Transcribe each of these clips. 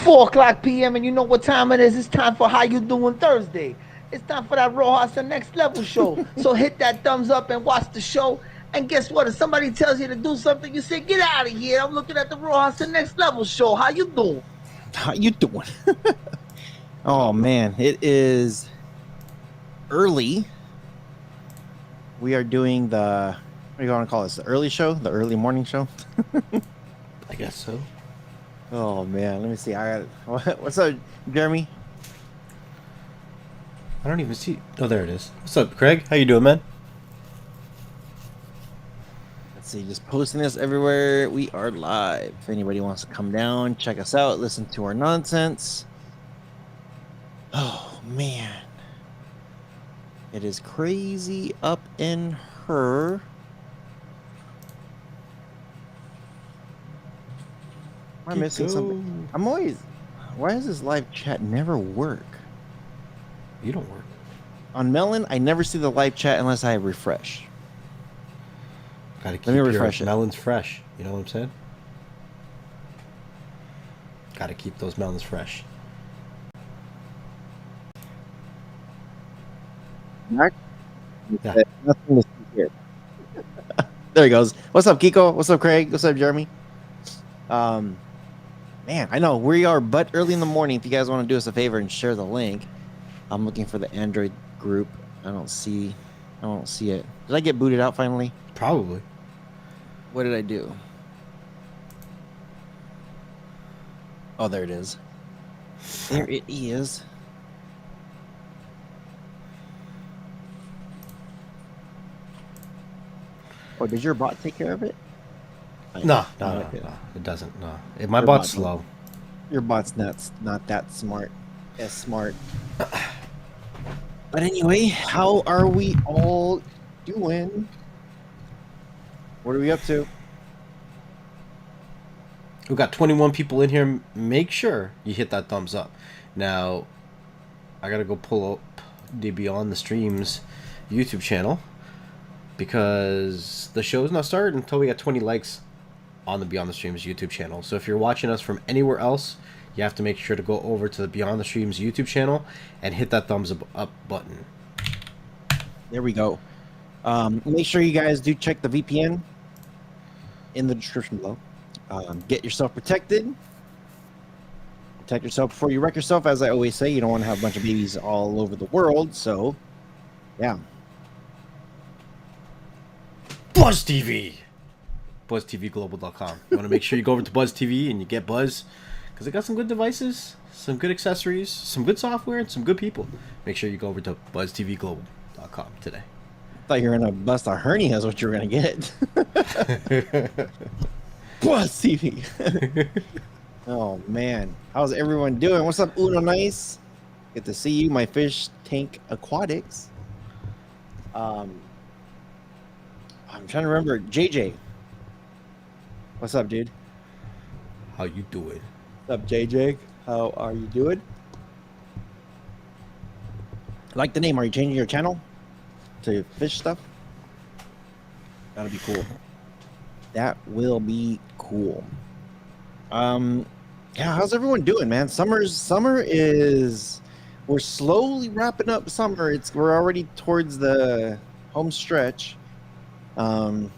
4 o'clock p.m. and you know what time it is. It's time for How You Doing Thursday. It's time for that Raw House the Next Level show. So hit that thumbs up and watch the show. And guess what? If somebody tells you to do something, you say, get out of here. I'm looking at the Raw House the Next Level show. How you doing? How you doing? Oh man, it is early. We are doing the, what do you want to call this? The early show? The early morning show? I guess so. Oh man, let me see. What's up, Jeremy? I don't even see. Oh, there it is. What's up, Craig? How you doing, man? Let's see, just posting this everywhere. We are live. If anybody wants to come down, check us out, listen to our nonsense. Oh man, it is crazy up in her. Am I missing something? I'm always. Why does this live chat never work? You don't work. On Melon, I never see the live chat unless I refresh. Gotta keep Let me your refresh it. melons fresh. You know what I'm saying? Gotta keep those melons fresh. Yeah. Yeah. Nothing to see here. There he goes. What's up, Kiko? What's up, Craig? What's up, Jeremy? Man, I know we are but early in the morning. If you guys want to do us a favor and share the link, I'm looking for the Android group. I don't see it. Did I get booted out finally? Probably. What did I do? Oh, there it is. There it is. Oh, did your bot take care of it? No, it doesn't. No, my bot's slow. Your bot's not that smart. As smart. But anyway, how are we all doing? What are we up to? We've got 21 people in here. Make sure you hit that thumbs up. Now, I gotta go pull up the Beyond the Streams YouTube channel because the show's not started until we got 20 likes on the Beyond the Streams YouTube channel. So if you're watching us from anywhere else, you have to make sure to go over to the Beyond the Streams YouTube channel and hit that thumbs up button. There we go. Make sure you guys do check the VPN in the description below. Get yourself protected. Protect yourself before you wreck yourself. As I always say, you don't want to have a bunch of babies all over the world. So, yeah. Buzz TV. BuzzTVGlobal.com. You want to make sure you go over to Buzz TV and you get Buzz because they got some good devices, some good accessories, some good software, and some good people. Make sure you go over to BuzzTVGlobal.com today. I thought you were gonna bust a hernia. That's what you were gonna get. Buzz TV. Oh man, how's everyone doing? What's up, Uno Nice? Good to see you, my fish tank aquatics. I'm trying to remember. JJ, what's up, dude? How you doing? What's up, JJ? How are you doing? Like the name. Are you changing your channel to fish stuff? That'll be cool. That will be cool. Yeah, how's everyone doing, man? Summer is, we're slowly wrapping up summer. We're already towards the home stretch. And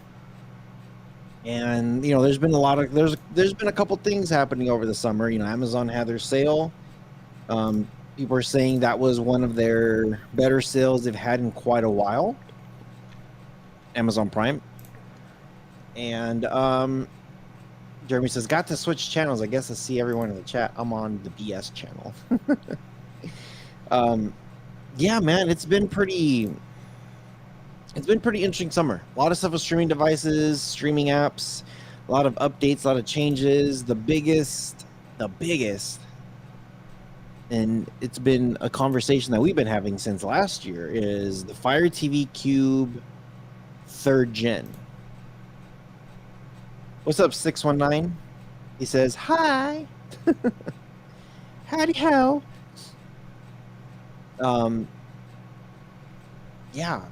you know, there's been a couple things happening over the summer. You know, Amazon had their sale. People are saying that was one of their better sales they've had in quite a while. Amazon Prime. And Jeremy says, got to switch channels. I guess I see everyone in the chat. I'm on the BS channel. Yeah, man, it's been pretty interesting summer. A lot of stuff with streaming devices, streaming apps, a lot of updates, a lot of changes. The biggest, and it's been a conversation that we've been having since last year, is the FireTV Cube 3rd Gen. What's up, 619? He says, hi. Howdy ho. Yeah.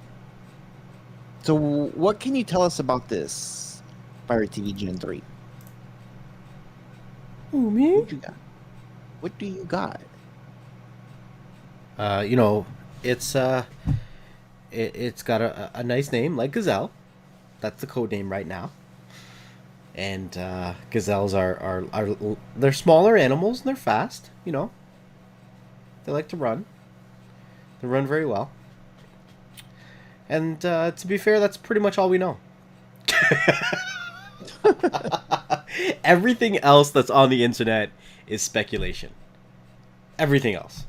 So what can you tell us about this Fire TV Gen 3? Oh, me? What you got? What do you got? You know, it's it's got a nice name like Gazelle. That's the code name right now. And gazelles are they're smaller animals and they're fast. You know, they like to run. They run very well. And to be fair, that's pretty much all we know. Everything else that's on the internet is speculation. Everything else.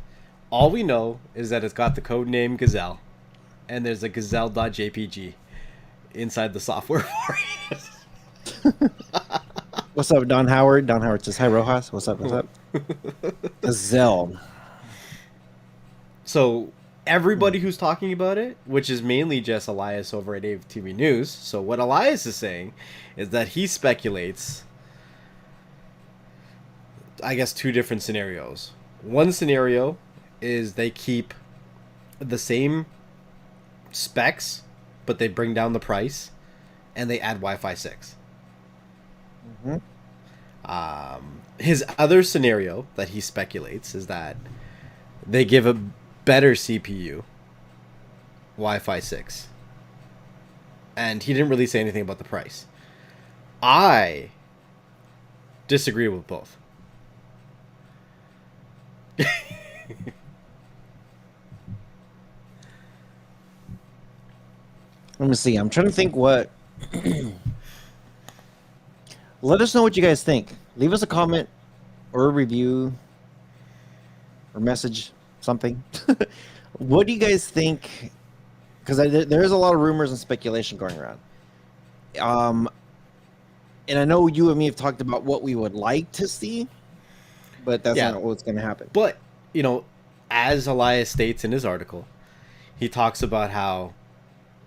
All we know is that it's got the code name Gazelle, and there's a gazelle.jpg inside the software for it. What's up, Don Howard? Don Howard says, hi, Rojas. What's up? What's up? Gazelle. So everybody who's talking about it, which is mainly just Elias over at FireTV News. So what Elias is saying is that he speculates, I guess, two different scenarios. One scenario is they keep the same specs, but they bring down the price, and they add Wi-Fi 6. His other scenario that he speculates is that they give a better CPU, Wi-Fi 6. And he didn't really say anything about the price. I disagree with both. Let me see. I'm trying to think what. Let us know what you guys think. Leave us a comment or a review or message something. What do you guys think? Because there is a lot of rumors and speculation going around. And I know you and me have talked about what we would like to see, but that's not what's going to happen. But, you know, as Elias states in his article, he talks about how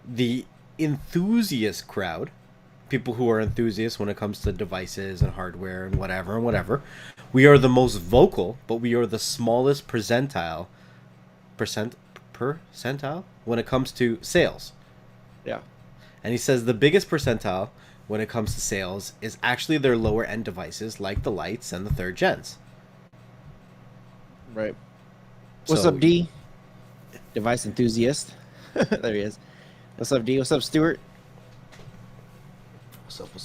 the enthusiast crowd, people who are enthusiasts when it comes to devices and hardware and whatever, we are the most vocal, but we are the smallest percentile when it comes to sales. Yeah. And he says the biggest percentile when it comes to sales is actually their lower end devices like the lights and the third gens. Right. What's up, D? Device enthusiast. There he is. What's up, D? What's up, Stuart?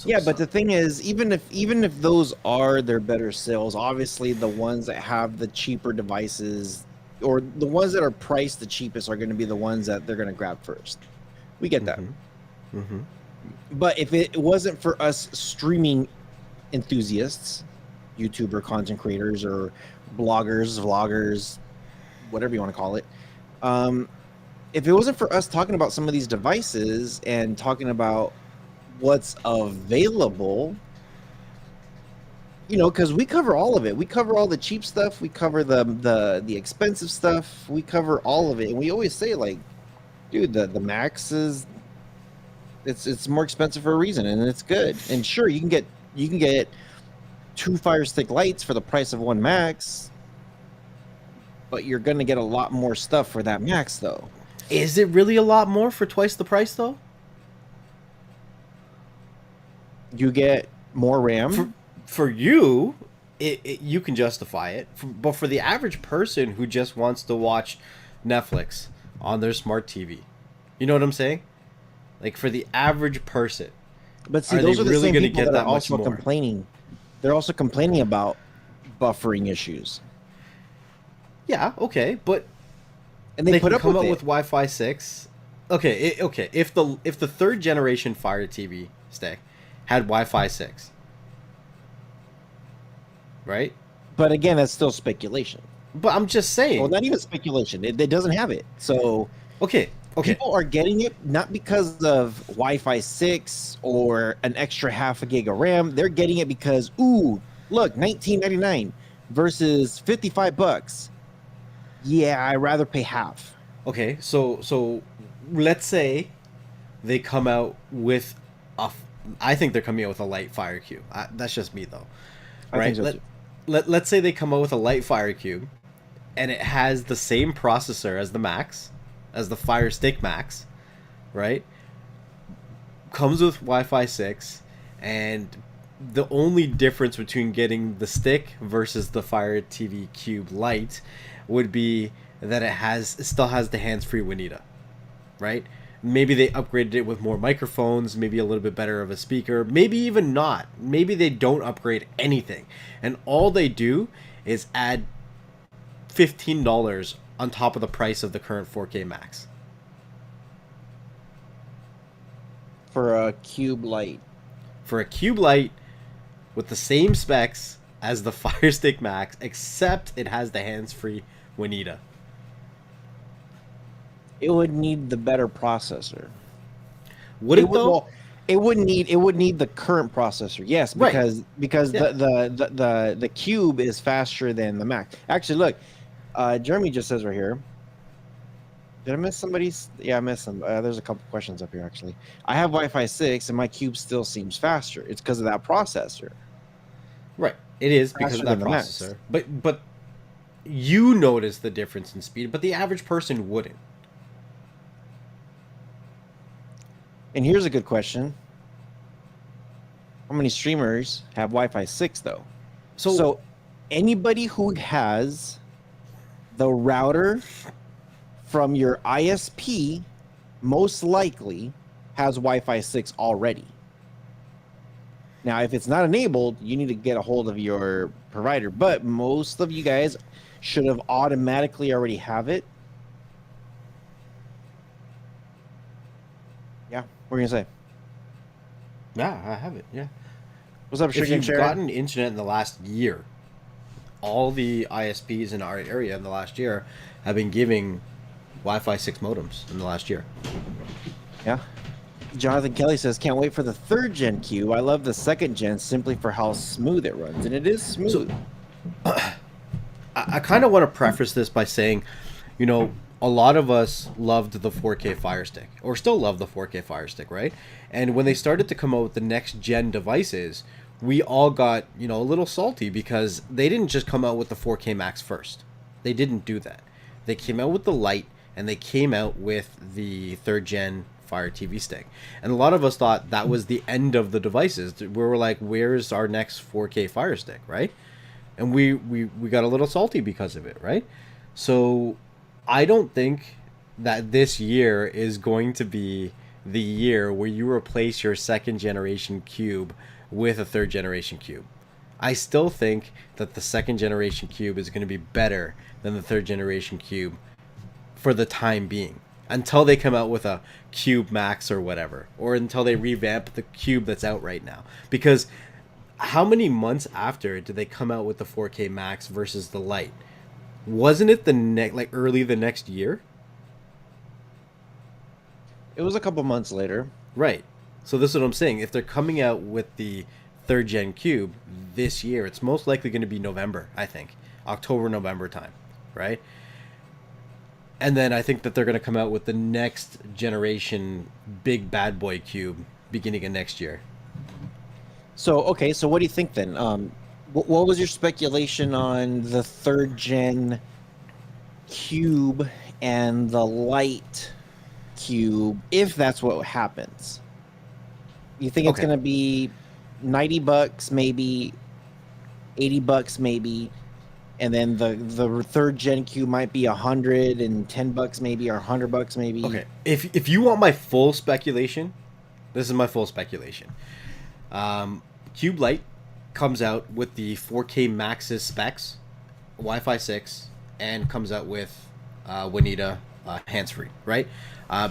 Yeah, but the thing is, even if those are their better sales, obviously the ones that have the cheaper devices or the ones that are priced the cheapest are going to be the ones that they're going to grab first. We get that. But if it wasn't for us streaming enthusiasts, YouTuber content creators or bloggers, vloggers, whatever you want to call it, if it wasn't for us talking about some of these devices and talking about what's available, you know, because we cover all of it. We cover all the cheap stuff. We cover the expensive stuff. We cover all of it, and we always say, like, dude, the Max is it's more expensive for a reason, and it's good. And sure, you can get 2 Fire Stick lights for the price of 1 Max, but you're gonna get a lot more stuff for that Max, though. Is it really a lot more for twice the price, though? You get more RAM. For you, you can justify it. But for the average person who just wants to watch Netflix on their smart TV, you know what I'm saying? Like, for the average person, but see, those are the really same going to people get that that are much also more? complaining. They're also complaining about buffering issues. Yeah, okay, but And they put can up come with out it. with Wi-Fi 6. Okay, okay. If the 3rd generation Fire TV stick had Wi-Fi 6, right? But again, that's still speculation. But I'm just saying. Well, not even speculation. It doesn't have it. So Okay. people are getting it not because of Wi-Fi 6 or an extra half a gig of RAM. They're getting it because, ooh, look, $19.99 versus $55. Yeah, I'd rather pay half. Okay, so let's say they come out with I think they're coming out with a light Fire Cube. That's just me, though. Right? I think so too. Let's say they come out with a light Fire Cube, and it has the same processor as the Max, as the Fire Stick Max, right? Comes with Wi-Fi 6, and the only difference between getting the stick versus the Fire TV Cube Lite would be that it still has the hands-free Juanita, right? Maybe they upgraded it with more microphones, maybe a little bit better of a speaker, maybe even not. Maybe they don't upgrade anything, and all they do is add $15 on top of the price of the current 4K Max. For a Cube Lite. For a Cube Lite with the same specs as the Fire Stick Max, except it has the hands-free Juanita. It would need the better processor. Would it though? Well, it would need the current processor. Yes, because Yeah. the Cube is faster than the Max. Actually, look, Jeremy just says right here. Did I miss somebody's? Yeah, I missed some. There's a couple questions up here actually. I have Wi-Fi 6 and my Cube still seems faster. It's because of that processor. Right. It is because Faster of that than the Max. processor. But you notice the difference in speed, but the average person wouldn't. And here's a good question. How many streamers have Wi-Fi 6 though? So anybody who has the router from your ISP most likely has Wi-Fi 6 already. Now, if it's not enabled, you need to get a hold of your provider. But most of you guys should have automatically already have it. Yeah, what are you gonna say? Yeah, I have it. Yeah. What's up, If Sugar you've Share? gotten internet in the last year, all the ISPs in our area in the last year have been giving Wi-Fi 6 modems in the last year. Yeah. Jonathan Kelly says, can't wait for the 3rd gen Cube. I love the 2nd gen simply for how smooth it runs. And it is smooth. I kind of want to preface this by saying, you know, a lot of us loved the 4K Fire Stick, or still love the 4K Fire Stick, right? And when they started to come out with the next gen devices, we all got, you know, a little salty because they didn't just come out with the 4K Max first. They didn't do that. They came out with the Lite, and they came out with the 3rd gen Fire TV Stick. And a lot of us thought that was the end of the devices. We were like, where's our next 4K Fire Stick, right? And we got a little salty because of it, right? So I don't think that this year is going to be the year where you replace your 2nd generation Cube with a 3rd generation Cube. I still think that the 2nd generation Cube is going to be better than the 3rd generation Cube for the time being, until they come out with a Cube Max or whatever, or until they revamp the Cube that's out right now. Because how many months after did they come out with the 4K Max versus the Lite? Wasn't it early the next year? It was a couple months later. Right. So this is what I'm saying. If they're coming out with the 3rd gen Cube this year, it's most likely going to be November, I think. October, November time, right? And then I think that they're going to come out with the next generation big bad boy Cube beginning of next year. So, okay, so what do you think then? What was your speculation on the 3rd gen Cube and the Lite Cube, if that's what happens? You think it's Okay. going to be $90 maybe, $80 maybe, and then the 3rd gen Cube might be $110 maybe, or $100 maybe? Okay. If you want my full speculation, this is my full speculation. Cube Lite comes out with the 4K Max's specs, Wi-Fi 6, and comes out with Juanita hands-free, right?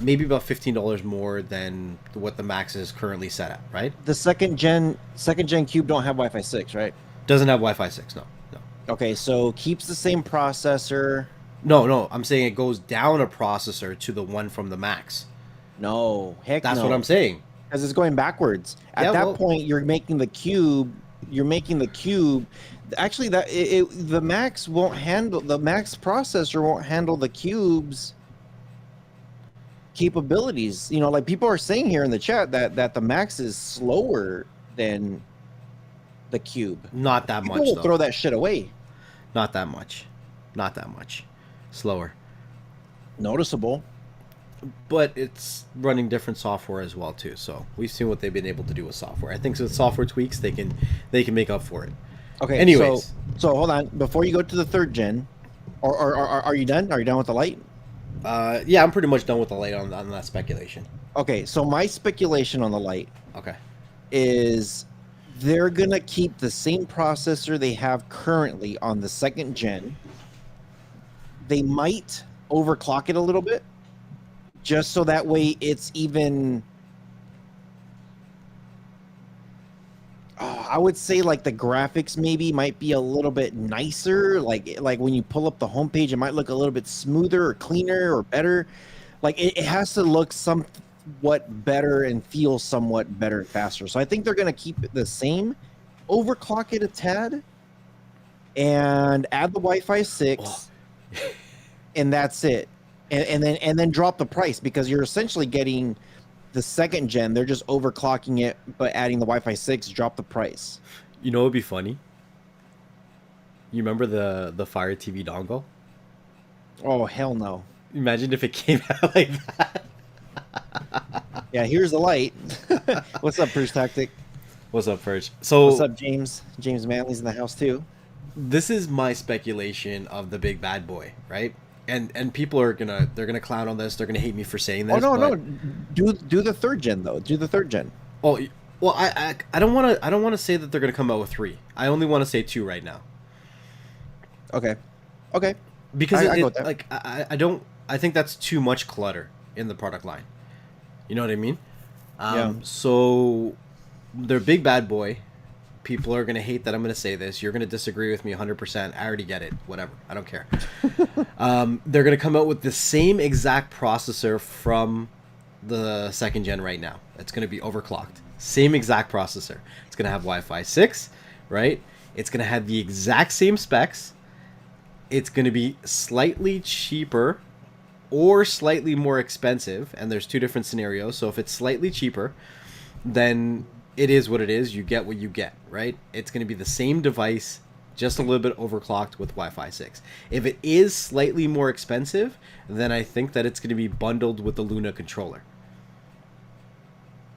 Maybe about $15 more than what the Max is currently set at, right? The second gen Cube don't have Wi-Fi 6, right? Doesn't have Wi-Fi 6, no. Okay, so keeps the same processor. No, I'm saying it goes down a processor to the one from the Max. No, heck That's no. what I'm saying. Because it's going backwards. At that point, you're making the Cube. Actually, the Max won't handle, the Max processor won't handle the Cube's capabilities. You know, like people are saying here in the chat that the Max is slower than the Cube. Not that much, People will though. throw that shit away. Not that much. Slower. Noticeable. but it's running different software as well too. So we've seen what they've been able to do with software. I think with software tweaks, they can make up for it. Okay. Anyways, so hold on. Before you go to the third gen, or are you done? Are you done with the light? yeah, I'm pretty much done with the light on that speculation. Okay. So my speculation on the light Okay. is they're gonna keep the same processor they have currently on the second gen. They might overclock it a little bit, just so that way it's even. I would say like the graphics maybe might be a little bit nicer. Like when you pull up the homepage, it might look a little bit smoother or cleaner or better. Like it has to look somewhat better and feel somewhat better and faster. So I think they're going to keep it the same, overclock it a tad, and add the Wi-Fi 6, and that's it. And then drop the price, because you're essentially getting the second gen. They're just overclocking it, but adding the Wi-Fi 6, drop the price. You know, it'd be funny. You remember the Fire TV dongle? Oh hell no! Imagine if it came out like that. Yeah, here's the light. What's up, Purge Tactic? What's up, Perch? So What's up, James? James Manley's in the house too. this is my speculation of the big bad boy, right? And people are gonna clown on this. They're gonna hate me for saying this. Oh no, but... no, do the third gen though. Do the third gen. Oh well, I don't want to say that they're gonna come out with 3. I only want to say 2 right now. Okay. Because I go with that. like I think that's too much clutter in the product line. You know what I mean? Yeah. So their big bad boy. People are going to hate that I'm going to say this. You're going to disagree with me 100%. I already get it. Whatever. I don't care. They're going to come out with the same exact processor from the second gen right now. It's going to be overclocked. Same exact processor. It's going to have Wi-Fi 6, right? It's going to have the exact same specs. It's going to be slightly cheaper or slightly more expensive. And there's 2 different scenarios. So if it's slightly cheaper, then it is what it is. You get what you get, right? It's going to be the same device, just a little bit overclocked with Wi-Fi 6. If it is slightly more expensive, then I think that it's going to be bundled with the Luna controller.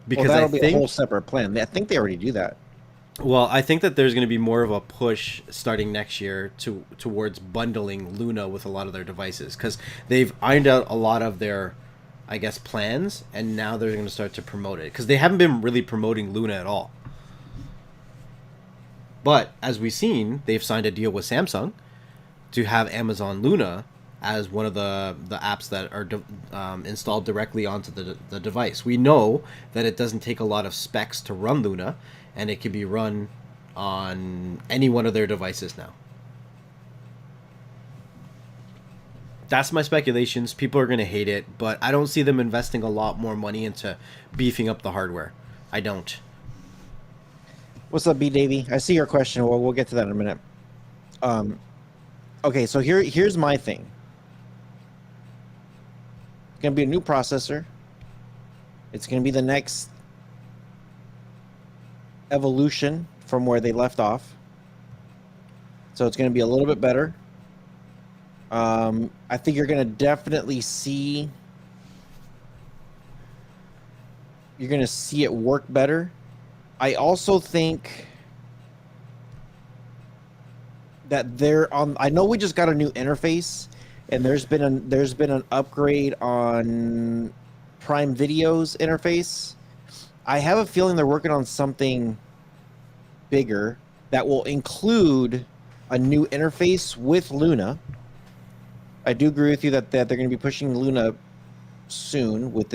Because that'll I be think a whole separate plan. I think they already do that. Well, I think that there's going to be more of a push starting next year towards bundling Luna with a lot of their devices, because they've ironed out a lot of their, I guess, plans, and now they're going to start to promote it, because they haven't been really promoting Luna at all. But as we've seen, they've signed a deal with Samsung to have Amazon Luna as one of the apps that are installed directly onto the device. We know that it doesn't take a lot of specs to run Luna, and it can be run on any one of their devices now. That's my speculations. People are going to hate it, but I don't see them investing a lot more money into beefing up the hardware. I don't. What's up, B Davey? I see your question. We'll get to that in a minute. Okay, so here's my thing. It's gonna be a new processor. It's gonna be the next evolution from where they left off. So it's gonna be a little bit better. I think you're gonna definitely see. You're gonna see it work better. I also think that they're on. I know we just got a new interface, and there's been an upgrade on Prime Video's interface. I have a feeling they're working on something bigger that will include a new interface with Luna. I do agree with you that they're going to be pushing Luna soon with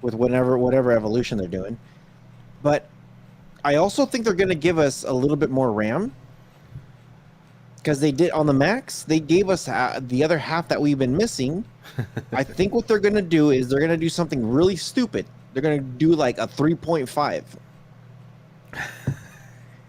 whatever evolution they're doing. But I also think they're going to give us a little bit more RAM, because they did on the Max. They gave us the other half that we've been missing. I think what they're going to do is they're going to do something really stupid. They're going to do like a 3.5,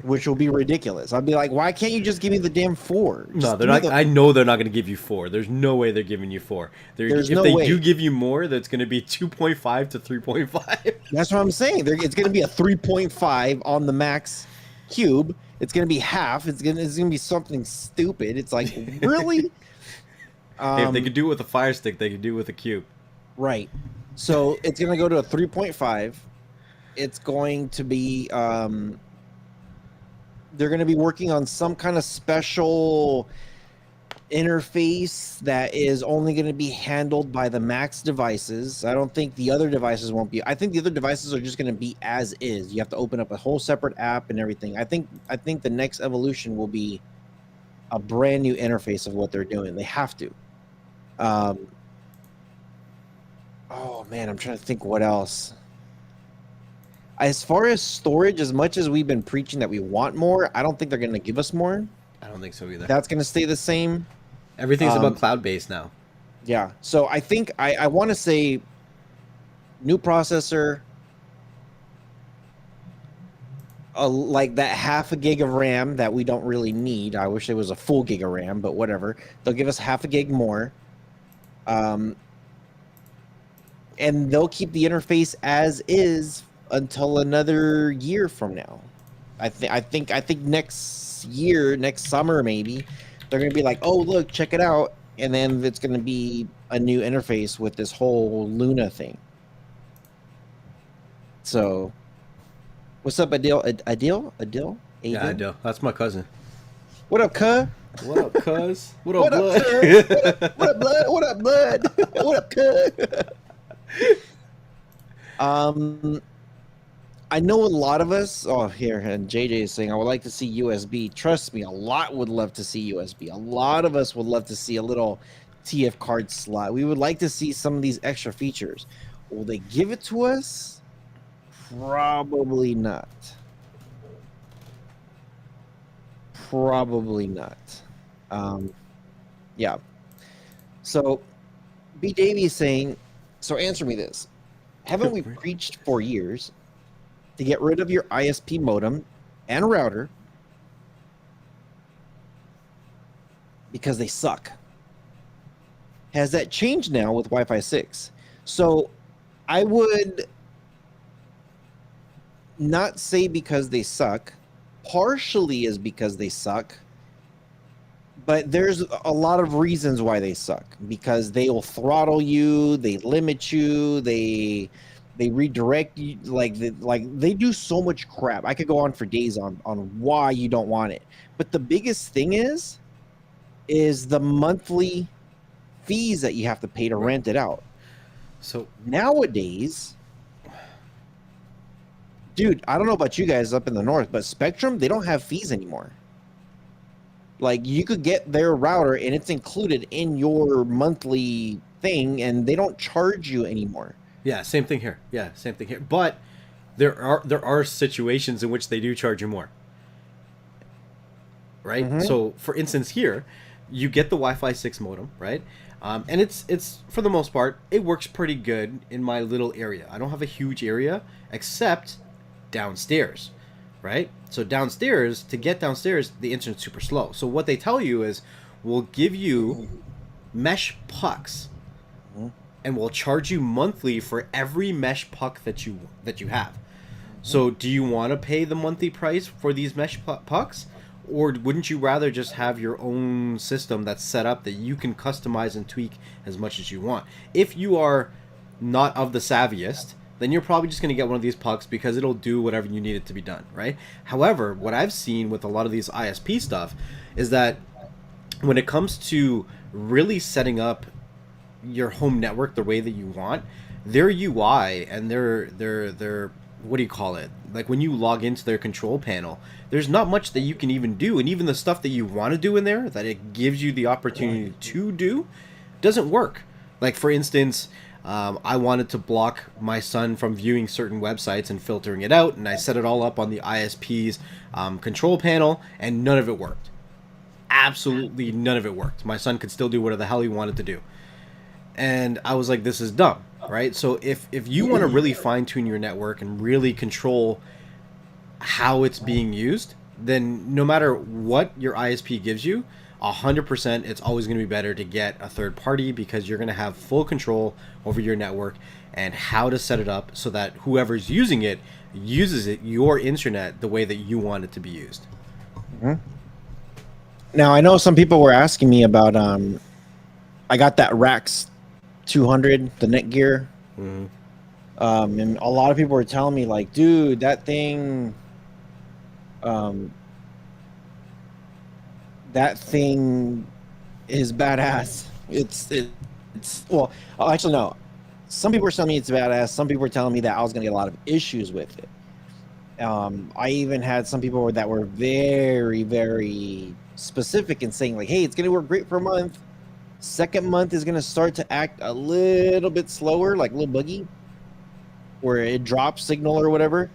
which will be ridiculous. I'd be like, why can't you just give me the damn 4? No, they're not. I know they're not going to give you 4. There's no way they're giving you 4. There's if no they way. do give you more, that's going to be 2.5 to 3.5. That's what I'm saying. It's going to be a 3.5 on the Max Cube. It's going to be half. It's going to be something stupid. It's like, really? Hey, if they could do it with a Fire Stick, they could do it with a Cube. Right. So it's going to go to a 3.5. It's going to be they're going to be working on some kind of special interface that is only going to be handled by the Max devices. I don't think the other devices won't be. I think the other devices are just going to be as is. You have to open up a whole separate app and everything. I think the next evolution will be a brand new interface of what they're doing. They have to. Oh man, I'm trying to think what else. As far as storage, as much as we've been preaching that we want more, I don't think they're going to give us more. I don't think so either. That's going to stay the same. Everything's about cloud-based now. Yeah. So I think I want to say new processor, like that half a gig of RAM that we don't really need. I wish it was a full gig of RAM, but whatever. They'll give us half a gig more. And they'll keep the interface as is until another year from now. I think next year, next summer maybe, they're gonna be like, oh look, check it out, and then it's gonna be a new interface with this whole Luna thing. So, what's up, Adil? Adil? Yeah, I do. That's my cousin. What up, cuz? What up, cuz? What up, blood? What up, blood? What up, blood? What up, cuz? I know a lot of us. Oh, here, and JJ is saying, I would like to see USB. Trust me, a lot would love to see USB. A lot of us would love to see a little TF card slot. We would like to see some of these extra features. Will they give it to us? Probably not. Probably not. Yeah. So, B. Davey is saying, so answer me this. Haven't we preached for years to get rid of your ISP modem and router because they suck? Has that changed now with Wi-Fi 6? So I would not say because they suck. Partially is because they suck. But there's a lot of reasons why they suck, because they will throttle you, they limit you, they redirect you, like they do so much crap. I could go on for days on why you don't want it. But the biggest thing is the monthly fees that you have to pay to rent it out. So nowadays, dude, I don't know about you guys up in the north, but Spectrum, they don't have fees anymore. Like, you could get their router and it's included in your monthly thing, and they don't charge you anymore. yeah, same thing here. Yeah, same thing here. But there are situations in which they do charge you more. Right? Mm-hmm. So, for instance, here, you get the Wi-Fi 6 modem, right? And it's for the most part, it works pretty good in my little area. I don't have a huge area, except downstairs, right? So downstairs, to get downstairs, the internet's super slow. So what they tell you is, we'll give you mesh pucks, and we'll charge you monthly for every mesh puck that you have. So do you want to pay the monthly price for these mesh pucks? Or wouldn't you rather just have your own system that's set up that you can customize and tweak as much as you want? If you are not of the savviest, then you're probably just going to get one of these pucks because it'll do whatever you need it to be done, right? However, what I've seen with a lot of these ISP stuff is that when it comes to really setting up your home network the way that you want, their UI and their what do you call it? Like, when you log into their control panel, there's not much that you can even do, and even the stuff that you want to do in there that it gives you the opportunity to do doesn't work. Like, for instance, I wanted to block my son from viewing certain websites and filtering it out, and I set it all up on the ISP's control panel, and none of it worked. Absolutely none of it worked. My son could still do whatever the hell he wanted to do. And I was like, this is dumb, right? So if you want to really fine-tune your network and really control how it's being used, then no matter what your ISP gives you, 100% it's always going to be better to get a third party, because you're going to have full control over your network and how to set it up so that whoever's using it uses it, your internet, the way that you want it to be used. Mm-hmm. Now, I know some people were asking me about I got that Rax 200, the Netgear. Mm-hmm. And a lot of people were telling me like, dude, that thing, um, that thing is badass. It's well, actually no. Some people were telling me it's badass. Some people were telling me that I was gonna get a lot of issues with it. I even had some people that were very, very specific in saying like, hey, it's gonna work great for a month. Second month is gonna start to act a little bit slower, like a little buggy, where it drops signal or whatever.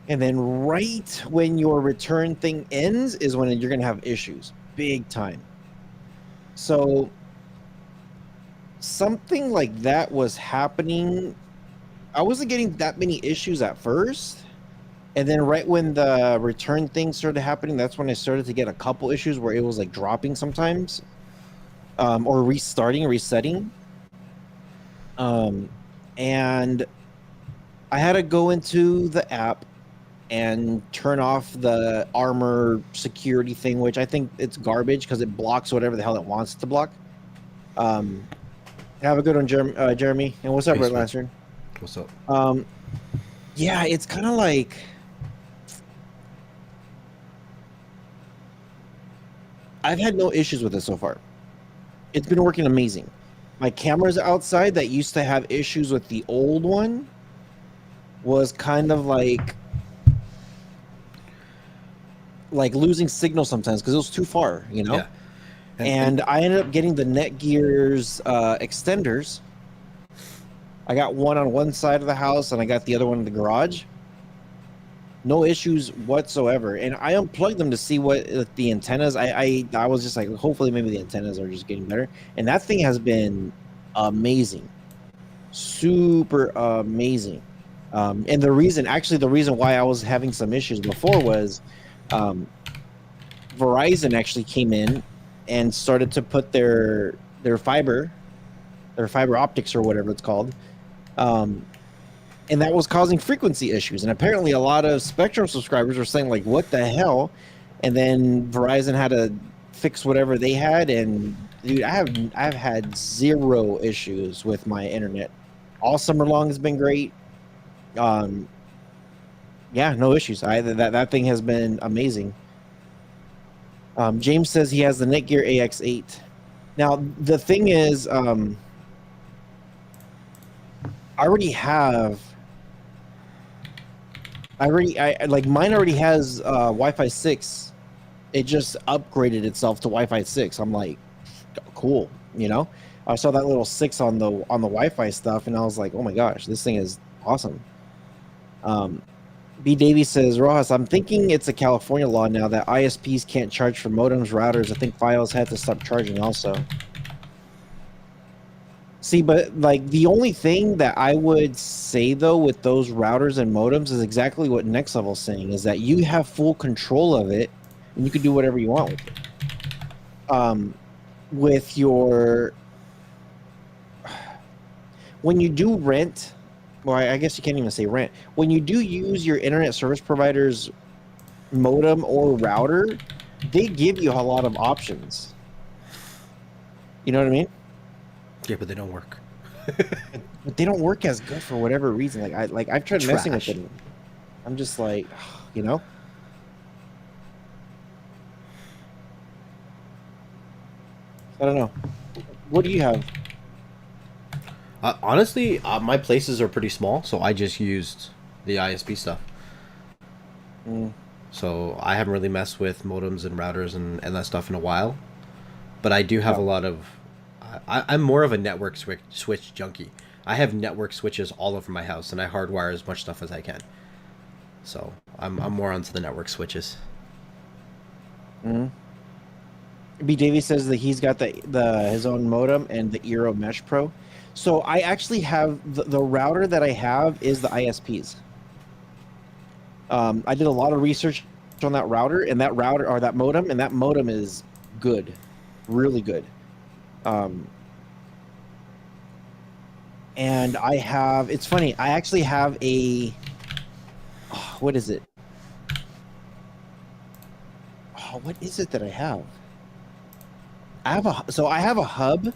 And then right when your return thing ends is when you're gonna have issues, big time. So something like that was happening. I wasn't getting that many issues at first. And then right when the return thing started happening, that's when I started to get a couple issues where it was like dropping sometimes, or resetting. And I had to go into the app and turn off the armor security thing, which I think it's garbage because it blocks whatever the hell it wants to block. Have a good one, Jeremy. And what's up, Peace, Red man. Lantern? What's up? Yeah, it's kind of like I've had no issues with it so far. It's been working amazing. My cameras outside that used to have issues with the old one was kind of like losing signal sometimes because it was too far, you know? Yeah. And I ended up getting the Netgear's extenders. I got one on one side of the house and I got the other one in the garage. No issues whatsoever. And I unplugged them to see what the antennas. I was just like, hopefully maybe the antennas are just getting better. And that thing has been amazing, super amazing. And the reason why I was having some issues before was Verizon actually came in and started to put their fiber optics or whatever it's called. And that was causing frequency issues. And apparently a lot of Spectrum subscribers were saying like, what the hell? And then Verizon had to fix whatever they had. And dude, I've had zero issues with my internet. All summer long has been great. Yeah, no issues. That thing has been amazing. James says he has the Netgear AX8. Now, the thing is, I already have like mine already has Wi-Fi 6. It just upgraded itself to Wi-Fi 6. I'm like, cool, you know. I saw that little 6 on the Wi-Fi stuff, and I was like, oh my gosh, this thing is awesome. B. Davies says, Rojas, I'm thinking it's a California law now that ISPs can't charge for modems, routers. I think Fios had to stop charging also. See, but like the only thing that I would say though with those routers and modems is exactly what Next Level's saying, is that you have full control of it and you can do whatever you want with it. With your, when you do rent, well, I guess you can't even say rent. When you do use your internet service provider's modem or router, they give you a lot of options. You know what I mean? Yeah, but they don't work. But they don't work as good for whatever reason. I've tried messing with them. I'm just like, you know. I don't know. What do you have? Honestly, my places are pretty small, so I just used the ISP stuff. So I haven't really messed with modems and routers and that stuff in a while. But I do have a lot of... I'm more of a network switch junkie. I have network switches all over my house, and I hardwire as much stuff as I can. So I'm more onto the network switches. B. Davies says that he's got his own modem and the Eero Mesh Pro. So I actually have the router that I have is the ISPs. I did a lot of research on that router, and that modem, and that modem is good, really good. And it's funny, I actually have what is it? Oh, what is it that I have? I have a hub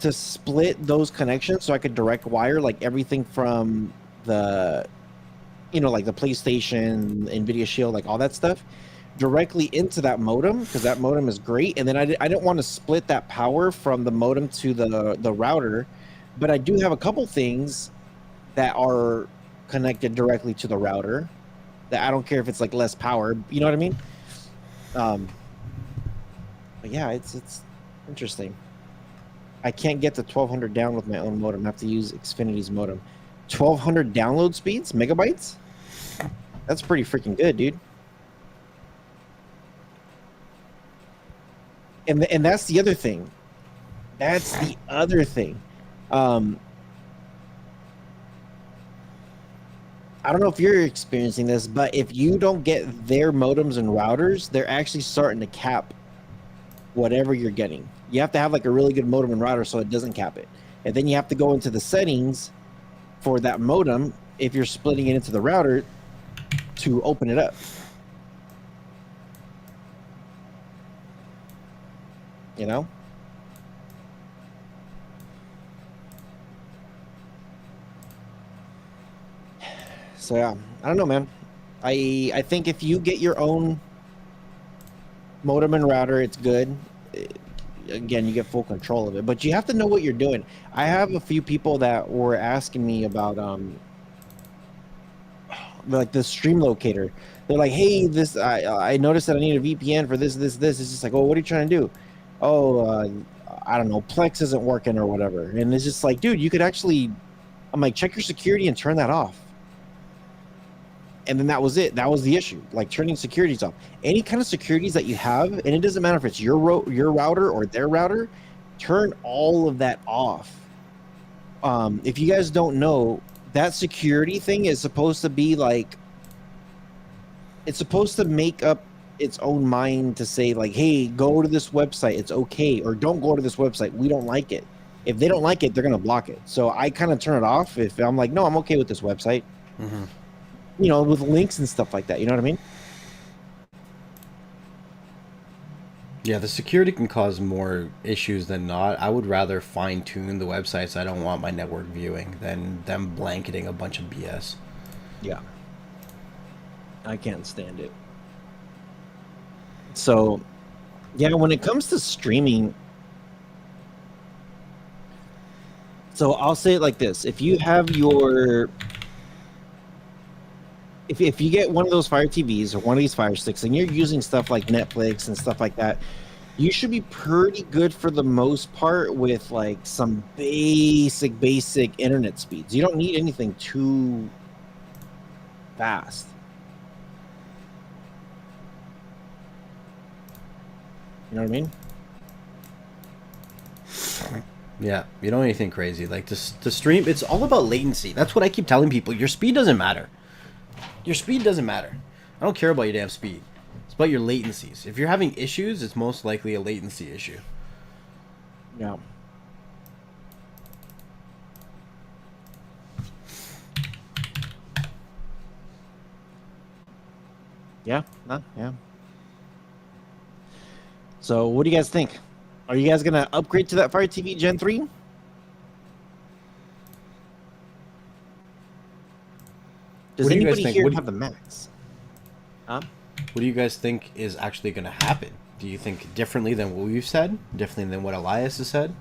to split those connections so I could direct wire like everything from the, like the PlayStation, NVIDIA Shield, like all that stuff directly into that modem, because that modem is great. And then I didn't want to split that power from the modem to the router, but I do have a couple things that are connected directly to the router that I don't care if it's like less power, you know what I mean? But yeah, it's interesting. I can't get the 1200 down with my own modem. I have to use Xfinity's modem. 1200 download speeds, megabytes? That's pretty freaking good, dude. And that's the other thing. That's the other thing. I don't know if you're experiencing this, but if you don't get their modems and routers, they're actually starting to cap whatever you're getting. You have to have like a really good modem and router so it doesn't cap it. And then you have to go into the settings for that modem if you're splitting it into the router to open it up. You know? So yeah, I don't know, man. I think if you get your own modem and router, it's good. Again, you get full control of it, but you have to know what you're doing. I have a few people that were asking me about like the stream locator. They're like, hey, this I noticed that I need a VPN for this. It's just like, oh, what are you trying to do? Oh, I don't know, Plex isn't working or whatever. And it's just like, dude, you could actually, I'm like, check your security and turn that off. And then that was it. That was the issue, like turning securities off. Any kind of securities that you have, and it doesn't matter if it's your router or their router, turn all of that off. If you guys don't know, that security thing is supposed to be like, it's supposed to make up its own mind to say like, hey, go to this website, it's okay, or don't go to this website, we don't like it. If they don't like it, they're gonna block it. So I kind of turn it off if I'm like, no, I'm okay with this website. Mm-hmm. You know, with links and stuff like that. You know what I mean? Yeah, the security can cause more issues than not. I would rather fine-tune the websites I don't want my network viewing than them blanketing a bunch of BS. Yeah. I can't stand it. So, yeah, when it comes to streaming, so I'll say it like this. If you have your... If you get one of those Fire TVs or one of these Fire Sticks and you're using stuff like Netflix and stuff like that, you should be pretty good for the most part with like some basic internet speeds. You don't need anything too fast. You know what I mean? Yeah, you don't need anything crazy. Like to stream, it's all about latency. That's what I keep telling people. Your speed doesn't matter. Your speed doesn't matter. I don't care about your damn speed. It's about your latencies. If you're having issues, it's most likely a latency issue. Yeah. Yeah. Yeah. So, what do you guys think? Are you guys gonna upgrade to that Fire TV Gen 3? Does anybody here have the Max? Huh? What do you guys think is actually going to happen? Do you think differently than what we've said? Differently than what Elias has said?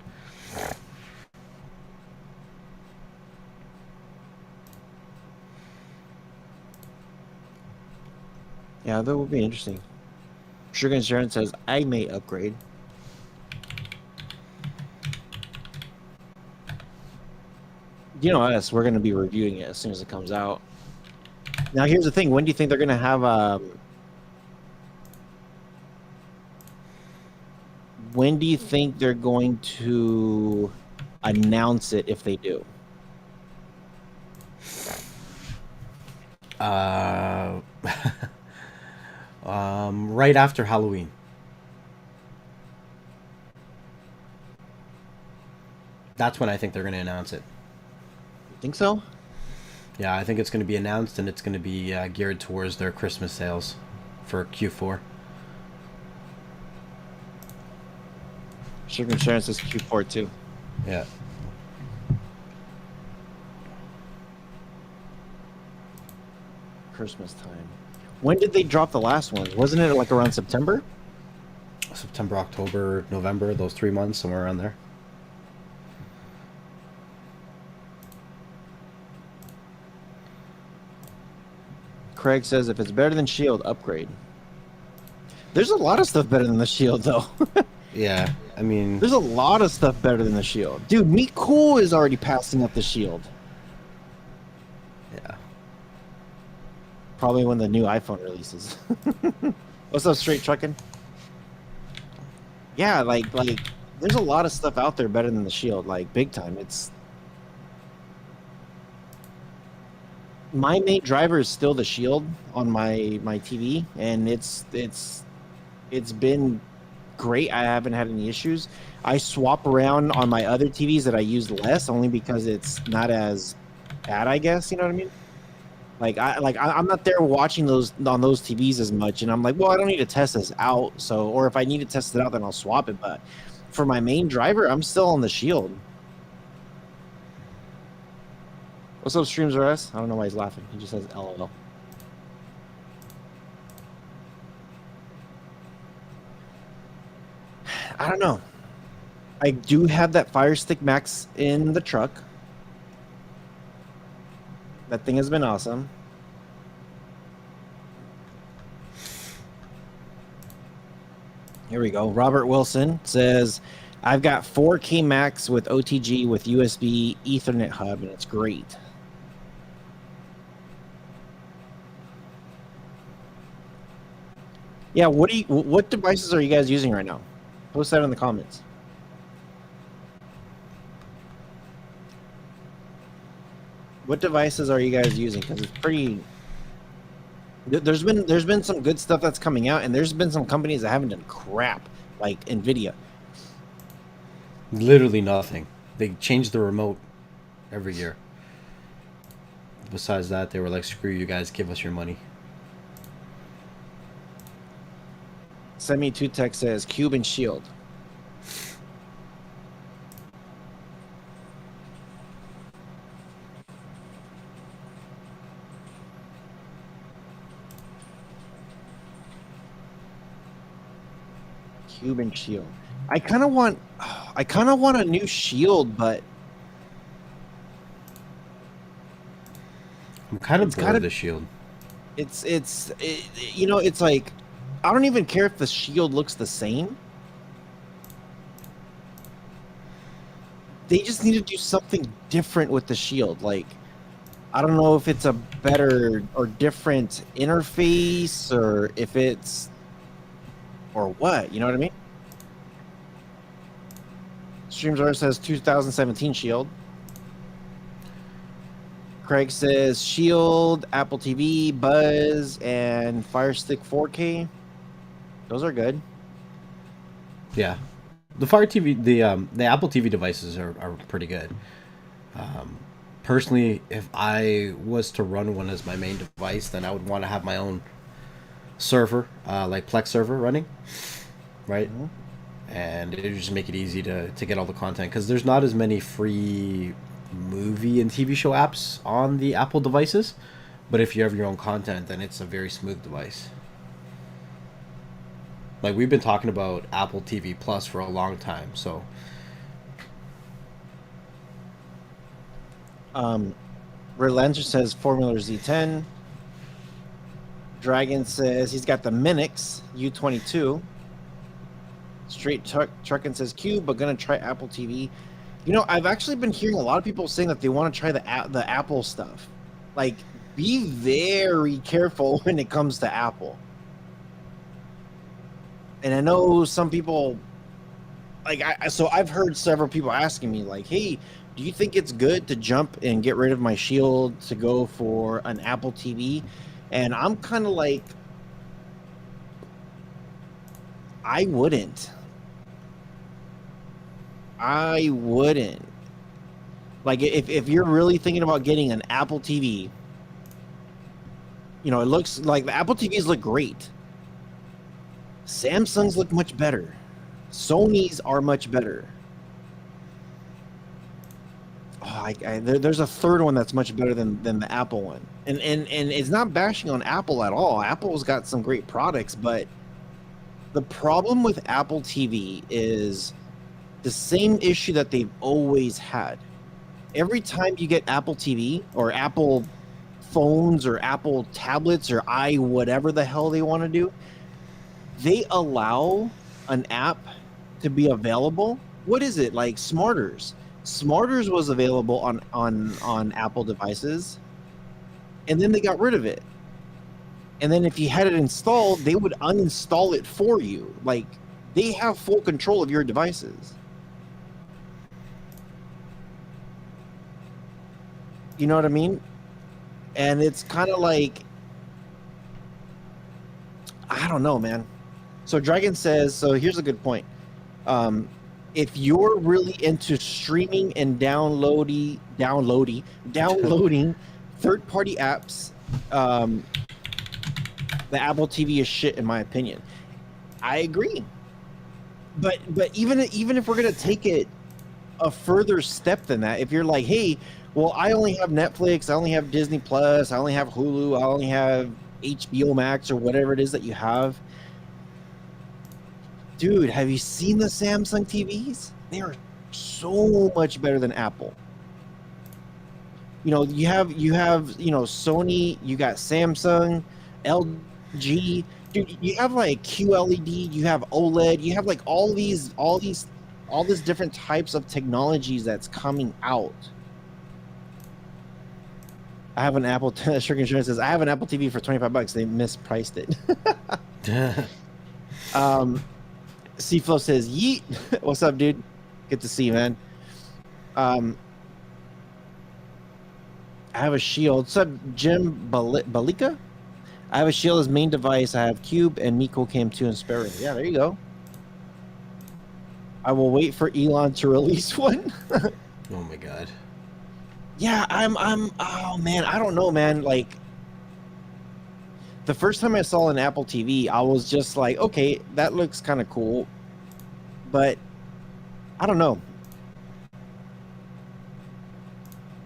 Yeah, that would be interesting. Sugar Insurance says, I may upgrade. You know us, we're going to be reviewing it as soon as it comes out. Now, here's the thing. When do you think they're going to have... when do you think they're going to announce it if they do? Right after Halloween. That's when I think they're going to announce it. You think so? Yeah, I think it's going to be announced, and it's going to be geared towards their Christmas sales for Q4. Sugar Insurance says Q4 too. Yeah. Christmas time. When did they drop the last ones? Wasn't it like around September? September, October, November, those 3 months, somewhere around there. Craig says if it's better than Shield, upgrade. There's a lot of stuff better than the Shield, though. Yeah, I mean, There's a lot of stuff better than the Shield. Dude, Meet Cool is already passing up the Shield. yeah. Probably when the new iPhone releases. What's up, Straight Truckin'? Yeah, like there's a lot of stuff out there better than the Shield, like big time. It's my main driver is still the Shield on my TV, and it's been great. I haven't had any issues. I swap around on my other TVs that I use less, only because it's not as bad, I guess. You know what I mean? I'm not there watching those on those TVs as much, and I'm like, well, I don't need to test this out. So, or if I need to test it out, then I'll swap it. But for my main driver, I'm still on the Shield. What's up, Streams RS? I don't know why he's laughing. He just says LOL. I don't know. I do have that Fire Stick Max in the truck. That thing has been awesome. Here we go. Robert Wilson says, I've got 4K Max with OTG with USB Ethernet hub, and it's great. Yeah, what devices are you guys using right now? Post that in the comments. What devices are you guys using? Because it's pretty. There's been some good stuff that's coming out, and there's been some companies that haven't done crap, like Nvidia. Literally nothing. They change the remote every year. Besides that, they were like, screw you guys, give us your money. Semi2 Tech says Cube and Shield. Cube and Shield. I kind of want a new Shield, but I'm kind of It's bored gotta- of the Shield. it's you know, it's like I don't even care if the Shield looks the same. They just need to do something different with the Shield. Like, I don't know if it's a better or different interface, or if it's or what. You know what I mean? Streams R says 2017 Shield. Craig says Shield, Apple TV, Buzz, and Fire Stick 4K. Those are good. Yeah, the Fire TV, the Apple TV devices are pretty good. Personally, if I was to run one as my main device, then I would want to have my own server, like Plex server running, right? Mhm. And it would just make it easy to get all the content, because there's not as many free movie and TV show apps on the Apple devices. But if you have your own content, then it's a very smooth device. Like, we've been talking about Apple TV Plus for a long time, so Relancer says Formula Z10. Dragon says he's got the Minix U22. Straight Truckin says Cube, but gonna try Apple TV. You know, I've actually been hearing a lot of people saying that they want to try the Apple stuff. Like, be very careful when it comes to Apple. And I know some people, like, so I've heard several people asking me, like, hey, do you think it's good to jump and get rid of my Shield to go for an Apple TV? And I'm kind of like, I wouldn't. Like, if you're really thinking about getting an Apple TV, you know, it looks like the Apple TVs look great. Samsung's look much better. Sony's are much better. there's a third one that's much better than the Apple one, and it's not bashing on Apple at all. Apple's got some great products, but the problem with Apple TV is the same issue that they've always had. Every time you get Apple TV or Apple phones or Apple tablets or whatever the hell they want to do, they allow an app to be available. What is it, like Smarters? Smarters was available on Apple devices, and then they got rid of it. And then if you had it installed, they would uninstall it for you. Like, they have full control of your devices. You know what I mean? And it's kind of like, I don't know, man. So Dragon says, so here's a good point. If you're really into streaming and downloading third-party apps, the Apple TV is shit, in my opinion. I agree. But even if we're gonna take it a further step than that, if you're like, hey, well, I only have Netflix, I only have Disney Plus, I only have Hulu, I only have HBO Max or whatever it is that you have. Dude, have you seen the Samsung TVs? They are so much better than Apple. You know, you have Sony, you got Samsung, LG, dude, you have like QLED, you have OLED, you have like all these different types of technologies that's coming out. I have an Apple. Shuriken Insurance says I have an Apple TV for $25. They mispriced it. Seaflow says yeet. What's up, dude? Good to see you, man. I have a Shield. What's up, Jim Balika? I have a Shield as main device. I have Cube and Miko Cam 2 and Spare. Yeah, there you go. I will wait for Elon to release one. Oh my god. Yeah, oh man, I don't know, man. Like, the first time I saw an Apple TV, I was just like, okay, that looks kind of cool. But I don't know.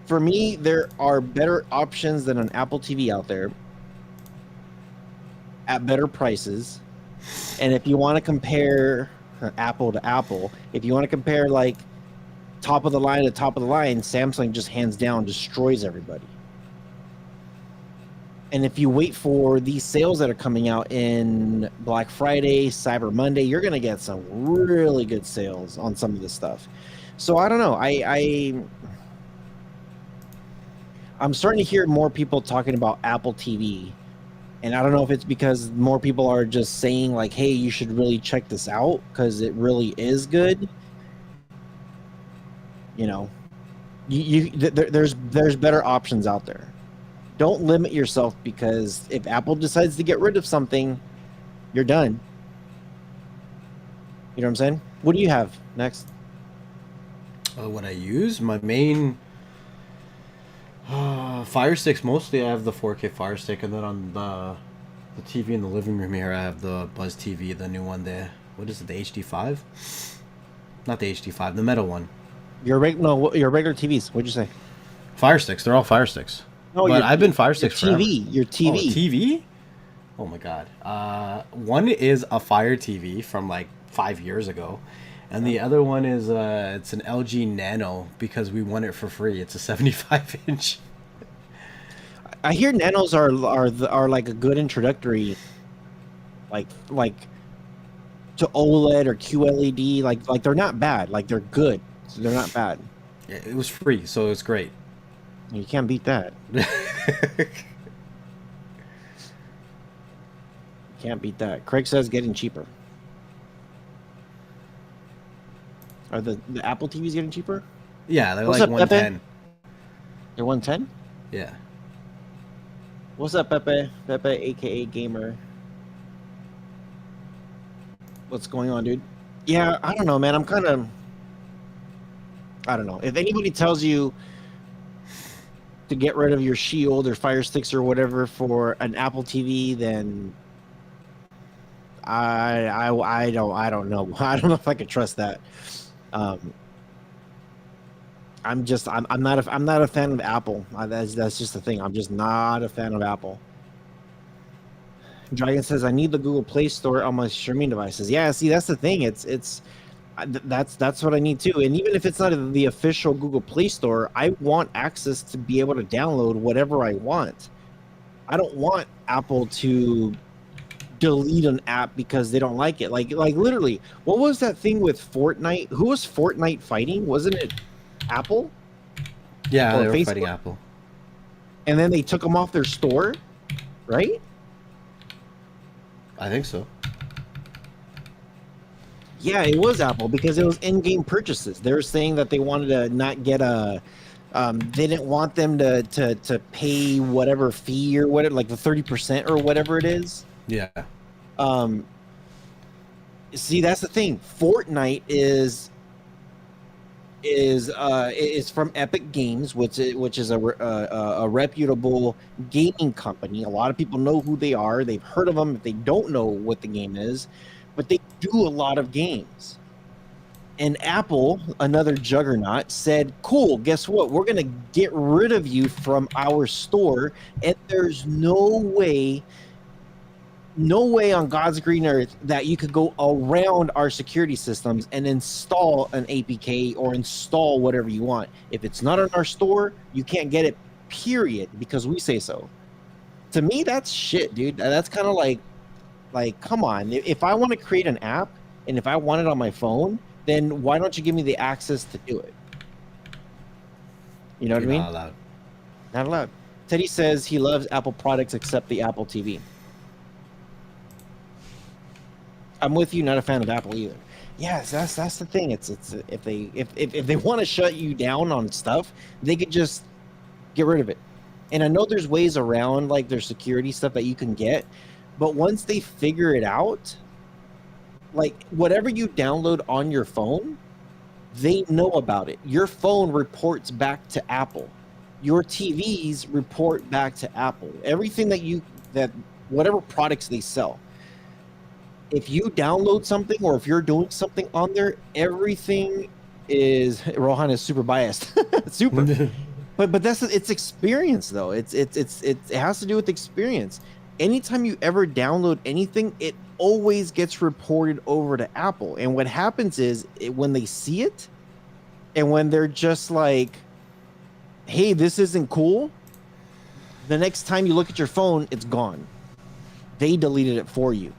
For me, there are better options than an Apple TV out there at better prices. And if you want to compare Apple to Apple, if you want to compare like top of the line to top of the line, Samsung just hands down destroys everybody. And if you wait for these sales that are coming out in Black Friday, Cyber Monday, you're going to get some really good sales on some of this stuff. So I don't know. I'm starting to hear more people talking about Apple TV. And I don't know if it's because more people are just saying like, hey, you should really check this out because it really is good. You know, there's better options out there. Don't limit yourself, because if Apple decides to get rid of something, you're done. You know what I'm saying? What do you have next? What I use? My main Fire Sticks mostly. I have the 4K Fire Stick, and then on the TV in the living room here, I have the Buzz TV, the new one there. What is it, the HD5? Not the HD5, the metal one. Your regular TVs. What'd you say? Fire Sticks. They're all Fire Sticks. No, but I've been Fire Sticks forever. Your TV. Oh, TV? Oh my god. One is a Fire TV from like 5 years ago, and the other one is it's an LG Nano because we won it for free. It's a 75-inch. I hear Nanos are like a good introductory, like to OLED or QLED. Like they're not bad. Like they're good. So they're not bad. Yeah, it was free, so it's great. You can't beat that. Can't beat that. Craig says getting cheaper. Are the Apple TVs getting cheaper? Yeah, they're What's like up, 110. They're 110? Yeah. What's up, Pepe? Pepe, aka Gamer. What's going on, dude? Yeah, I don't know, man. I don't know. If anybody tells you to get rid of your Shield or Fire Sticks or whatever for an Apple TV, then I don't know. I don't know if I could trust that. I'm not a fan of Apple. That's just the thing. I'm just not a fan of Apple. Dragon says I need the Google Play Store on my streaming devices. Yeah, see, that's the thing. That's what I need too. And even if it's not the official Google Play Store, I want access to be able to download whatever I want. I don't want Apple to delete an app because they don't like it. Like literally, what was that thing with Fortnite? Who was Fortnite fighting? Wasn't it Apple? Yeah, Or they were Facebook? fighting Apple. And then they took them off their store, right? I think so. Yeah, it was Apple because it was in-game purchases. They were saying that they wanted to not get a, they didn't want them to pay whatever fee or whatever, like the 30% or whatever it is. Yeah. See, that's the thing. Fortnite is from Epic Games, which is a reputable gaming company. A lot of people know who they are. They've heard of them if they don't know what the game is, but they do a lot of games. And Apple, another juggernaut, said, cool, guess what? We're going to get rid of you from our store, and there's no way on God's green earth that you could go around our security systems and install an APK or install whatever you want. If it's not in our store, you can't get it, period, because we say so. To me, that's shit, dude. That's kind of like, come on. If I want to create an app and if I want it on my phone, then why don't you give me the access to do it? You know what I mean? Not allowed. Not allowed. Teddy says he loves Apple products except the Apple TV. I'm with you. Not a fan of Apple either. Yes, that's the thing. It's if they want to shut you down on stuff, they could just get rid of it. And I know there's ways around like their security stuff that you can get, but once they figure it out, like whatever you download on your phone, they know about it. Your phone reports back to Apple. Your TVs report back to Apple. Everything that whatever products they sell. If you download something or if you're doing something on there, everything is Rohan is super biased. Super. But that's it's experience though. It has to do with experience. Anytime you ever download anything, it always gets reported over to Apple. And what happens is when they see it and when they're just like, hey, this isn't cool, the next time you look at your phone, it's gone. They deleted it for you.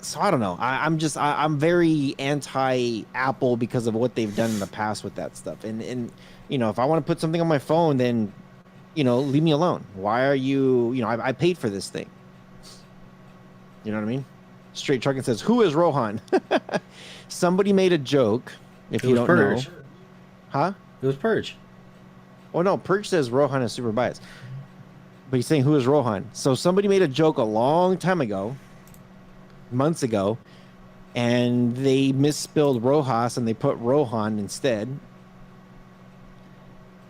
So I don't know. I'm very anti-Apple because of what they've done in the past with that stuff. And you know, if I want to put something on my phone, then you know, leave me alone. Why are you? You know, I paid for this thing. You know what I mean? Straight Trucking says, "Who is Rohan?" Somebody made a joke. If you don't know, huh? It was Purge. Oh no, Purge says Rohan is super biased, but he's saying who is Rohan. So somebody made a joke a long time ago. Months ago, and they misspelled Rojas and they put Rohan instead.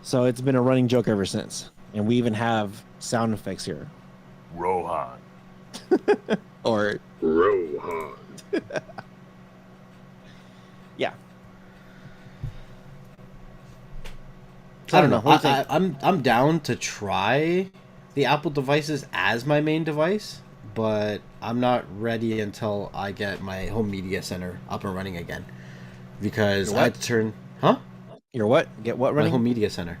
So it's been a running joke ever since. And we even have sound effects here. Rohan. Or Rohan. yeah. I don't know. What do you think? I'm down to try the Apple devices as my main device, but I'm not ready until I get my home media center up and running again. Because I had to turn... Huh? Your what? Get what running? My home media center.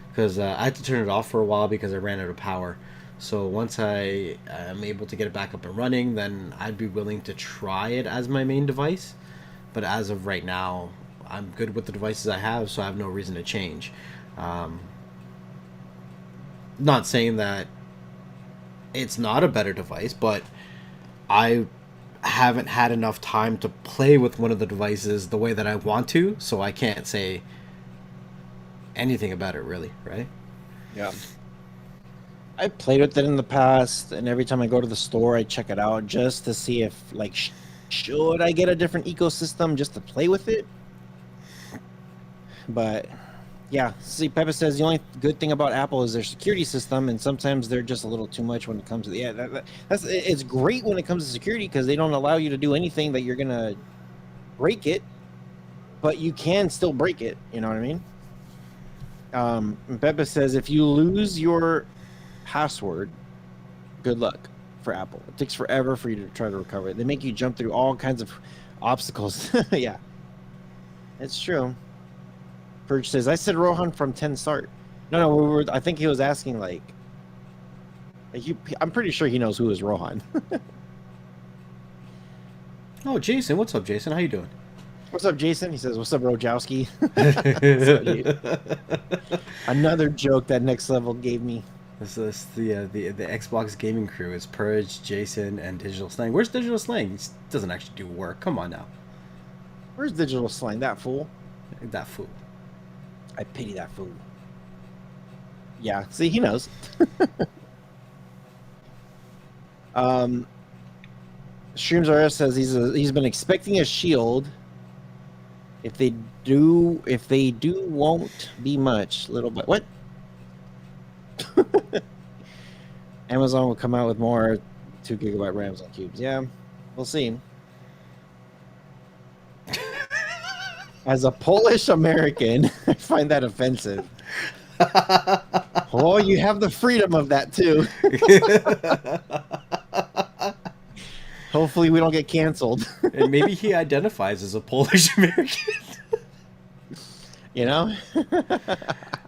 Because I had to turn it off for a while because I ran out of power. So once I am able to get it back up and running, then I'd be willing to try it as my main device. But as of right now, I'm good with the devices I have, so I have no reason to change. Not saying that it's not a better device, but I haven't had enough time to play with one of the devices the way that I want to, so I can't say anything about it, really, right? Yeah. I played with it in the past, and every time I go to the store, I check it out just to see if, like, should I get a different ecosystem just to play with it? But yeah, see, Pepe says the only good thing about Apple is their security system, and sometimes they're just a little too much when it comes to it's great when it comes to security because they don't allow you to do anything that you're gonna break it. but you can still break it. You know what I mean? Beppa says if you lose your password, good luck for Apple. It takes forever for you to try to recover it. They make you jump through all kinds of obstacles. Yeah, it's true. Purge says I said Rohan from 10 start. No, I think he was asking like I'm pretty sure he knows who is Rohan. Oh, Jason, what's up, Jason? How you doing? What's up, Jason? He says, what's up, Rojowski? Another joke that Next Level gave me. This is the Xbox gaming crew. It's Purge, Jason, and Digital Slang. Where's Digital Slang? He doesn't actually do work. Come on now. Where's Digital Slang? That fool. That fool. I pity that fool. Yeah, see, he knows. Streams RS says he's been expecting a shield. If they do, won't be much. Little bit. What? Amazon will come out with more 2 GB RAMs on cubes. Yeah, we'll see. As a Polish American, I find that offensive. Oh, you have the freedom of that too. Hopefully we don't get canceled. And maybe he identifies as a Polish American. You know?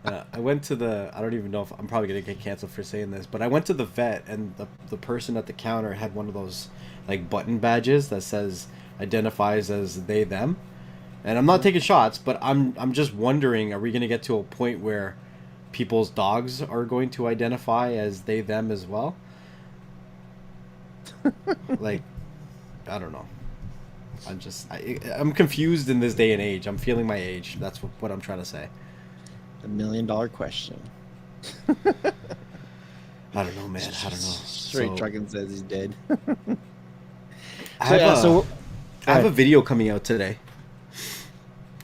I went to I don't even know if I'm probably going to get canceled for saying this, but I went to the vet and the person at the counter had one of those like button badges that says identifies as they, them. And I'm not taking shots, but I'm just wondering, are we going to get to a point where people's dogs are going to identify as they, them as well? Like, I don't know. I'm confused in this day and age. I'm feeling my age. That's what I'm trying to say. The $1 million question. I don't know, man. I don't know. Straight Truckin says he's dead. I have a video coming out today.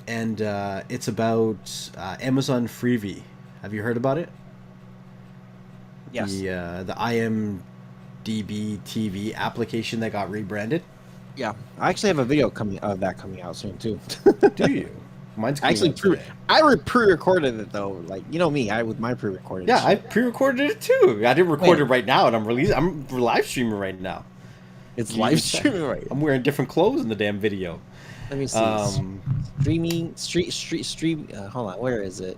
And it's about Amazon Freevee. Have you heard about it? Yes. The IMDb TV application that got rebranded. Yeah, I actually have a video coming out soon too. Do you? Mine's coming actually out today. I pre-recorded it though. Like you know me, with my pre-recorded. Yeah, shit. I pre-recorded it too. I didn't record it right now, and I'm live streaming right now. It's live streaming right. I'm wearing different clothes in the damn video. Let me see. Stream. Hold on, where is it?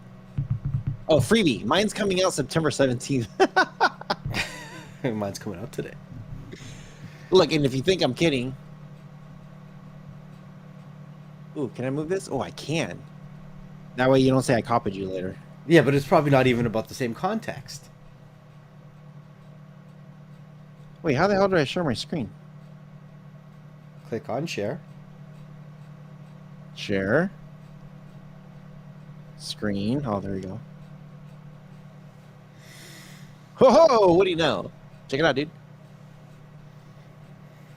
Oh, Freebie. Mine's coming out September 17th. Mine's coming out today. Look, and if you think I'm kidding. Ooh, can I move this? Oh, I can. That way you don't say I copied you later. Yeah, but it's probably not even about the same context. Wait, how the hell did I share my screen? Click on share. Share. Screen. Oh, there we go. Ho ho! What do you know? Check it out, dude.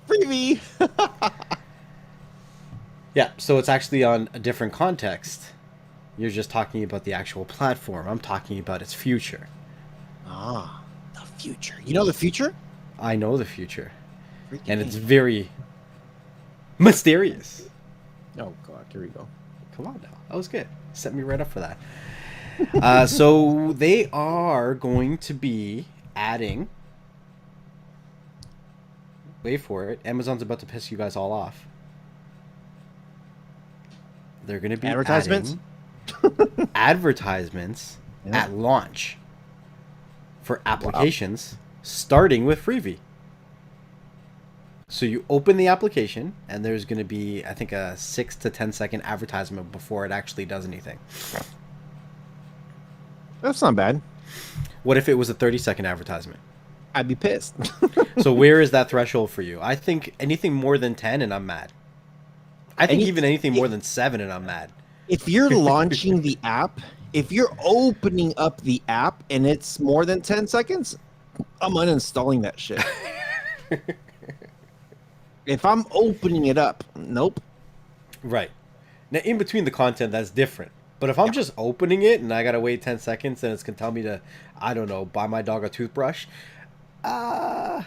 Freebie! Yeah, so it's actually on a different context. You're just talking about the actual platform. I'm talking about its future. Ah, the future. You know the future? I know the future. Freaking And it's very mysterious. Oh, God. Here we go. Come on now. That was good. Set me right up for that. So they are going to be adding... Wait for it. Amazon's about to piss you guys all off. They're going to be advertisements at launch for applications starting with Freevee. So you open the application and there's going to be, I think, a 6 to 10 second advertisement before it actually does anything. That's not bad. What if it was a 30-second advertisement? I'd be pissed. So where is that threshold for you? I think anything more than 10 and I'm mad. I think even anything more than 7 and I'm mad. If you're launching the app, if you're opening up the app and it's more than 10 seconds, I'm uninstalling that shit. If I'm opening it up, nope. Right. Now, in between the content, that's different. But if I'm just opening it and I gotta wait 10 seconds and it's gonna tell me to, I don't know, buy my dog a toothbrush, yeah.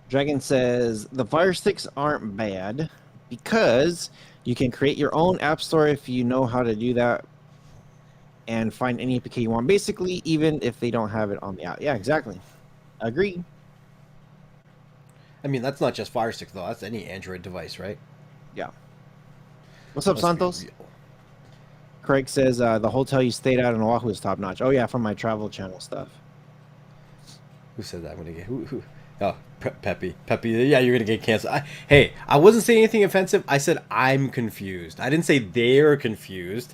Dragon says the Fire Sticks aren't bad, because you can create your own app store if you know how to do that, and find any APK you want. Basically, even if they don't have it on the app. Yeah, exactly. Agree. I mean, that's not just Fire Stick though. That's any Android device, right? Yeah. What's up, Let's be Santos? real. Craig says the hotel you stayed at in Oahu is top notch. Oh yeah, from my travel channel stuff. Who said that? I'm gonna get who? Oh, Peppy. Peppy. Yeah, you're gonna get canceled. Hey, I wasn't saying anything offensive. I said I'm confused. I didn't say they're confused.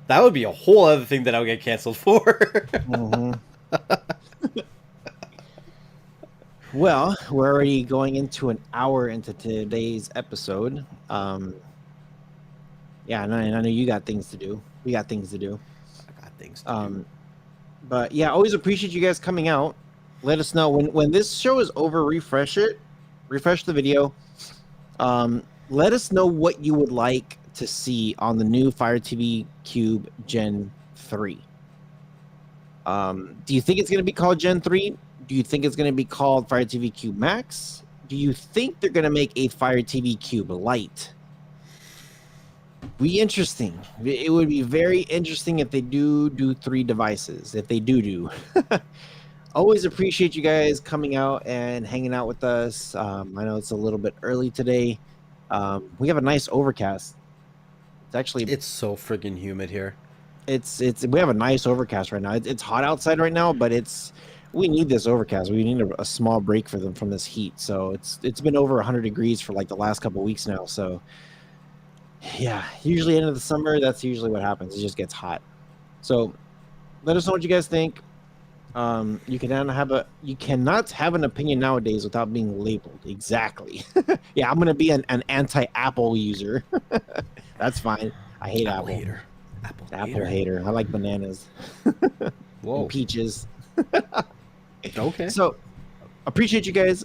That would be a whole other thing that I would get canceled for. Mm-hmm. Well, we're already going into an hour into today's episode. Yeah, and I know you got things to do. We got things to do. I got things to do. But yeah, always appreciate you guys coming out. Let us know when this show is over. Refresh the video. Let us know what you would like to see on the new FireTV Cube Gen 3. Do you think it's going to be called Gen 3? Do you think it's going to be called FireTV Cube Max? Do you think they're going to make a FireTV Cube Lite? Be interesting. It would be very interesting if they do 3 devices. If they do. Always appreciate you guys coming out and hanging out with us. I know it's a little bit early today. We have a nice overcast. It's so friggin' humid here. We have a nice overcast right now. It's hot outside right now, but we need this overcast. We need a small break for them from this heat. So it's been over 100 degrees for like the last couple of weeks now. So yeah, usually end of the summer, that's usually what happens. It just gets hot. So let us know what you guys think. You cannot have an opinion nowadays without being labeled. Exactly. Yeah, I'm gonna be an anti-Apple user. That's fine. I hate Apple. Hater. Apple hater. I like bananas. Whoa. And peaches. Okay. So appreciate you guys.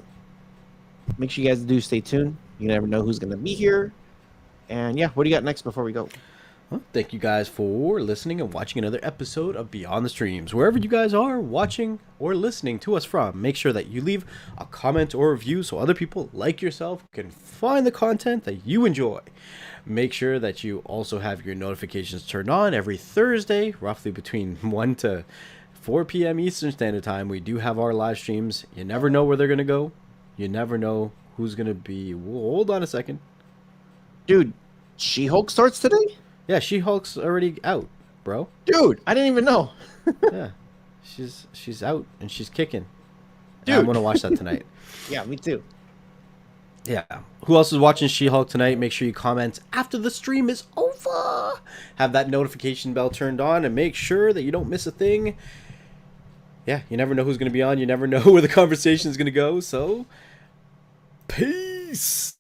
Make sure you guys do stay tuned. You never know who's gonna be here. And yeah, what do you got next before we go? Well, thank you guys for listening and watching another episode of Beyond the Streams. Wherever you guys are watching or listening to us from, make sure that you leave a comment or review so other people like yourself can find the content that you enjoy. Make sure that you also have your notifications turned on every Thursday, roughly between 1 to 4 p.m. Eastern Standard Time. We do have our live streams. You never know where they're going to go. You never know who's going to be... Hold on a second. Dude, She-Hulk starts today? Yeah, She-Hulk's already out, bro. Dude, I didn't even know. Yeah, she's out and she's kicking. Dude, I'm gonna watch that tonight. Yeah, me too. Yeah. Who else is watching She-Hulk tonight? Make sure you comment after the stream is over. Have that notification bell turned on and make sure that you don't miss a thing. Yeah, you never know who's gonna be on. You never know where the conversation is gonna go. So, peace.